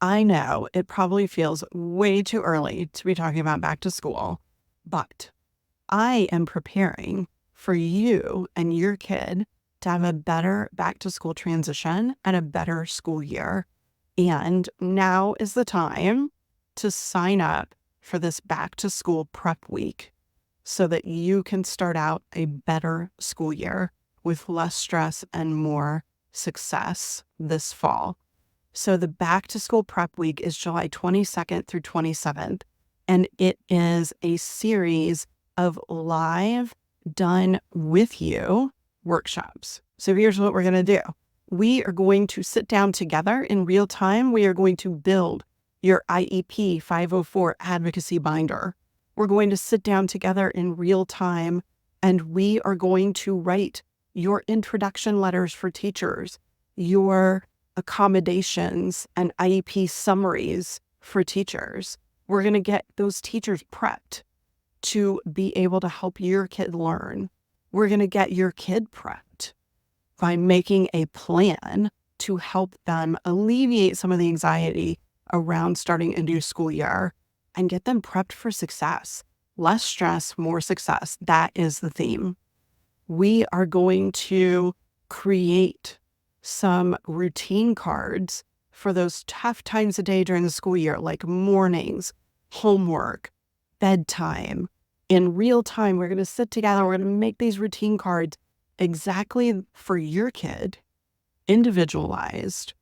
I know it probably feels way too early to be talking about back to school, but I am preparing for you and your kid to have a better back to school transition and a better school year. And now is the time to sign up for this back to school prep week so that you can start out a better school year with less stress and more success this fall. So the back to school prep week is July 22nd through 27th, and it is a series of live, done with you workshops. So here's what we're going to do. We are going to sit down together in real time. We are going to build your IEP 504 advocacy binder. We're going to sit down together in real time, and we are going to write your introduction letters for teachers, your accommodations and IEP summaries for teachers. We're going to get those teachers prepped to be able to help your kid learn. We're going to get your kid prepped by making a plan to help them alleviate some of the anxiety around starting a new school year and get them prepped for success. Less stress, more success. That is the theme. We are going to create some routine cards for those tough times a day during the school year, like mornings, homework, bedtime. In real time, we're going to sit together. We're going to make these routine cards exactly for your kid, individualized.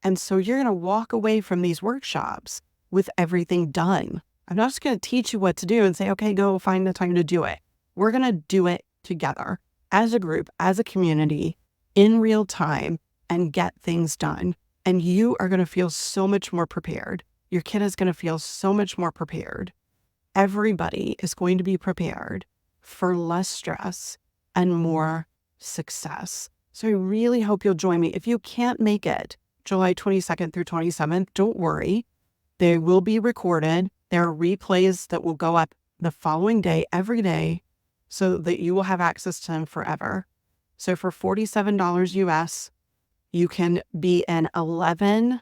And so you're going to walk away from these workshops with everything done. I'm not just going to teach you what to do and say, okay, go find the time to do it. We're going to do it together as a group, as a community, in real time, and get things done. And you are going to feel so much more prepared. Your kid is going to feel so much more prepared. Everybody is going to be prepared for less stress and more success. So I really hope you'll join me. If you can't make it July 22nd through 27th, don't worry. They will be recorded. There are replays that will go up the following day, every day, so that you will have access to them forever. So for $47 US, you can be in 11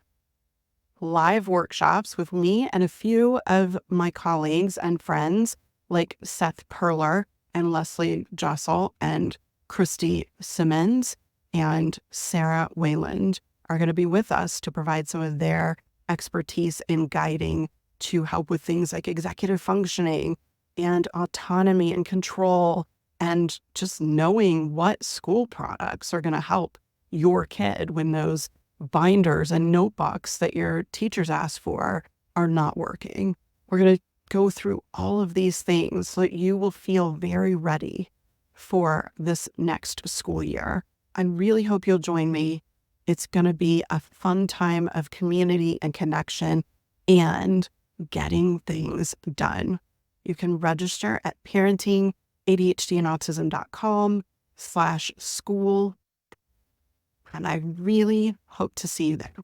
live workshops with me and a few of my colleagues and friends like Seth Perler and Leslie Jossel and Christy Simmons and Sarah Wayland are going to be with us to provide some of their expertise in guiding to help with things like executive functioning and autonomy and control and just knowing what school products are going to help your kid when those binders and notebooks that your teachers ask for are not working. We're going to go through all of these things so that you will feel very ready for this next school year. I really hope you'll join me. It's going to be a fun time of community and connection and getting things done. You can register at parentingadhdandautism.com/school. And I really hope to see you there.